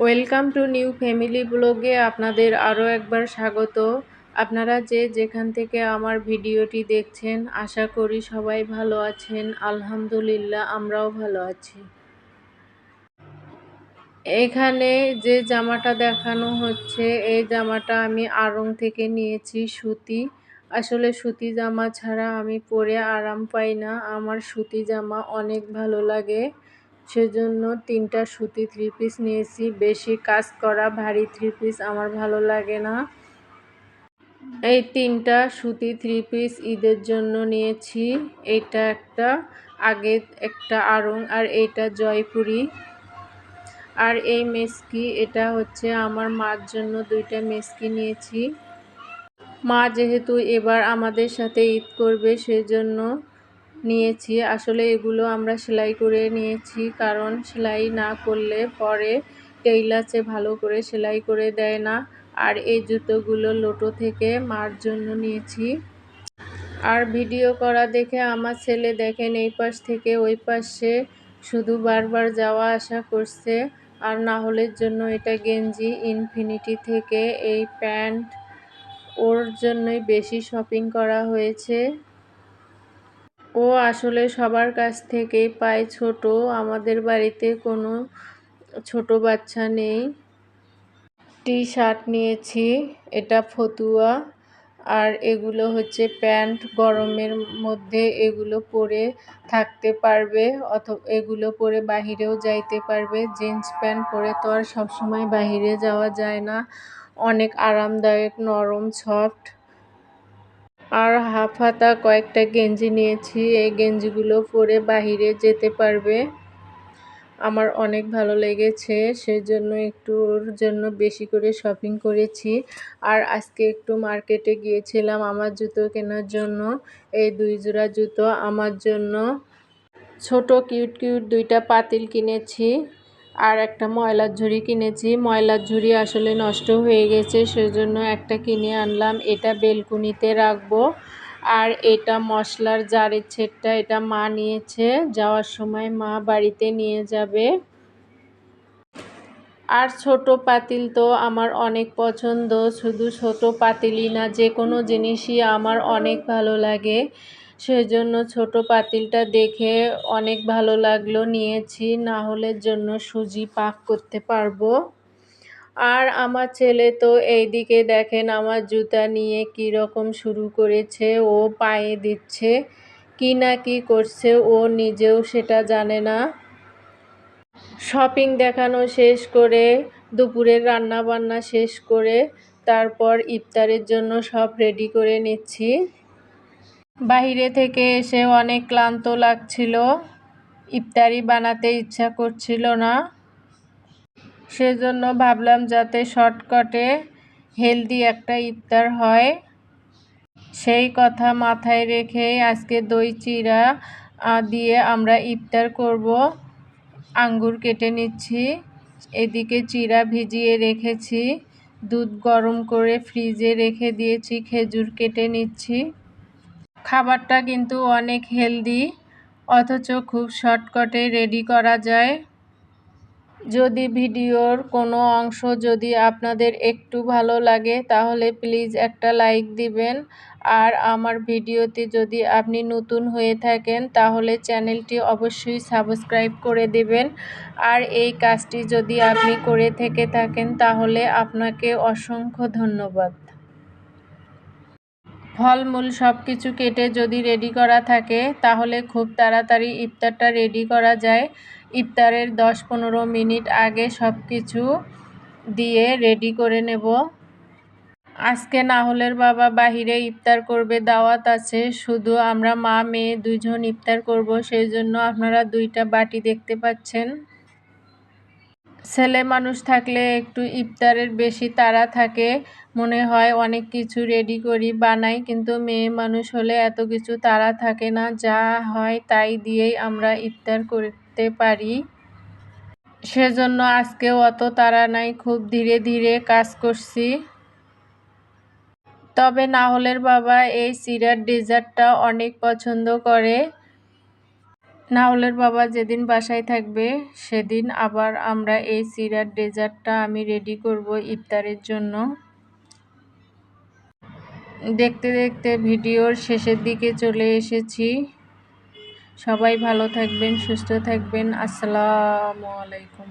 Welcome to new family ব্লগে আপনাদের আরও একবার স্বাগত। আপনারা যে যেখান থেকে আমার ভিডিওটি দেখছেন, আশা করি সবাই ভালো আছেন। আলহামদুলিল্লাহ, আমরাও ভালো আছি। এখানে যে জামাটা দেখানো হচ্ছে, এই জামাটা আমি আড়ং থেকে নিয়েছি, সুতি। আসলে সুতি জামা ছাড়া আমি পরে আরাম পাই না। আমার সুতি জামা অনেক ভালো লাগে, সেজন্য 3টা সুতি 3 পিস নিয়েছি। বেশি কাজ করা ভারী 3 পিস আমার ভালো লাগে না। এই 3টা সুতি 3 পিস ঈদের জন্য নিয়েছি। এইটা একটা, আগে একটা আড়ং, আর এইটা জয়পুরি। আর এই মেসকি, এটা হচ্ছে আমার মার জন্য 2টা মেসকি নিয়েছি। মা যেহেতু এবার আমাদের সাথে ঈদ করবে, সেজন্য নিয়েছি। আসলে এগুলো আমরা সেলাই করে নিয়েছি, কারণ সেলাই না করলে পরে টেইলার্সে ভালো করে সেলাই করে দেয় না। আর এই জুতোগুলো লোটো থেকে মার জন্য নিয়েছি। আর ভিডিও করা দেখে আমার ছেলে দেখেন এই পাশ থেকে ওই পাশে শুধু বারবার যাওয়া আসা করছে। আর নাহলের জন্য এটা গেঞ্জি ইনফিনিটি থেকে, এই প্যান্ট ওর জন্যই বেশি শপিং করা হয়েছে। ও আসলে সবার কাছ থেকেই পায় ছোট, আমাদের বাড়িতে কোনো ছোট বাচ্চা নেই। টি শার্ট নিয়েছি, এটা ফতুয়া। আর এগুলো হচ্ছে প্যান্ট, গরমের মধ্যে এগুলো পরে থাকতে পারবে, অথবা এগুলো পরে বাহিরেও যাইতে পারবে। জিন্স প্যান্ট পরে তো আর সবসময় বাহিরে যাওয়া যায় না। অনেক আরামদায়ক, নরম, সফট। আর হাফ হাতা কয়েকটা গেঞ্জি নিয়েছি, এই গেঞ্জিগুলো পরে বাহিরে যেতে পারবে। আমার অনেক ভালো লেগেছে, সেজন্য একটু ওর জন্য বেশি করে শপিং করেছি। আর আজকে একটু মার্কেটে গিয়েছিলাম আমার জুতো কেনার জন্য। এই 2 জোড়া জুতো আমার জন্য। ছোট কিউট কিউট 2টা পাতিল কিনেছি, আর একটা ময়লার ঝুড়ি কিনেছি। ময়লার ঝুড়ি আসলে নষ্ট হয়ে গেছে, সেজন্য একটা কিনে আনলাম। এটা বেলকুনিতে রাখবো। আর এটা মশলার জারের ছেটটা, এটা মা নিয়েছে, যাওয়ার সময় মা বাড়িতে নিয়ে যাবে। আর ছোট পাতিল তো আমার অনেক পছন্দ। শুধু ছোট পাতিলই না, যে কোনো জিনিসই আমার অনেক ভালো লাগে, সেজন্য ছোট পাতিলটা দেখে অনেক ভালো লাগলো, নিয়েছি। না হলে জন্য সুজি পাক করতে পারবো। আর আমার ছেলে তো এইদিকে দেখেন আমার জুতা নিয়ে কি রকম শুরু করেছে, ও পায়ে দিচ্ছে, কি না কি করছে, ও নিজেও সেটা জানে না। শপিং দেখানো শেষ করে, দুপুরের রান্না বান্না শেষ করে, তারপর ইফতারের জন্য সব রেডি করে নিচ্ছি। বাইরে থেকে এসে অনেক ক্লান্ত লাগছিল, ইফতারি বানাতে ইচ্ছা করছিল না। সেজন্য ভাবলাম যাতে শর্টকাটে হেলদি একটা ইফতার হয়, সেই কথা মাথায় রেখেই আজকে দই চিড়া দিয়ে আমরা ইফতার করব। আঙ্গুর কেটে নিচ্ছি, এদিকে চিড়া ভিজিয়ে রেখেছি, দুধ গরম করে ফ্রিজে রেখে দিয়েছি, খেজুর কেটে নিচ্ছি। খাবারটা কিন্তু অনেক হেলদি, অথচ খুব শর্টকাটে রেডি করা যায়। যদি ভিডিওর কোনো অংশ যদি আপনাদের একটু ভালো লাগে, তাহলে প্লিজ একটা লাইক দিবেন। আর আমার ভিডিওতে যদি আপনি নতুন হয়ে থাকেন, তাহলে চ্যানেলটি অবশ্যই সাবস্ক্রাইব করে দেবেন। আর এই কাজটি যদি আপনি করে থেকে থাকেন, তাহলে আপনাকে অসংখ্য ধন্যবাদ। ফলমূল সব কিছু কেটে যদি রেডি করা থাকে, তাহলে খুব তাড়াতাড়ি ইফতারটা রেডি করা যায়। ইফতারের 10-15 মিনিট আগে সব কিছু দিয়ে রেডি করে নেব। আজকে নাহলের বাবা বাহিরে ইফতার করবে, দাওয়াত আছে। শুধু আমরা মা মেয়ে 2 জন ইফতার করব, সেই জন্য আপনারা 2টা বাটি দেখতে পাচ্ছেন। ছেলে মানুষ থাকলে একটু ইফতারের বেশি তাড়া থাকে, মনে হয় অনেক কিছু রেডি করি বানাই, কিন্তু মেয়ে মানুষ হলে এত কিছু তাড়া থাকে না, যা হয় তাই দিয়েই আমরা ইফতার করতে পারি। সেজন্য আজকেও অত তাড়া নাই, খুব ধীরে ধীরে কাজ করছি। তবে নাহলের বাবা এই চিড়ার ডেজার্টটা অনেক পছন্দ করে। নাওলের বাবা যেদিন বাসায় থাকবে সেদিন আবার আমরা এই সিরার ডেজার্টটা আমি রেডি করব ইফতারের জন্য। দেখতে দেখতে ভিডিওর শেষের দিকে চলে এসেছি। সবাই ভালো থাকবেন, সুস্থ থাকবেন। আসসালামু আলাইকুম।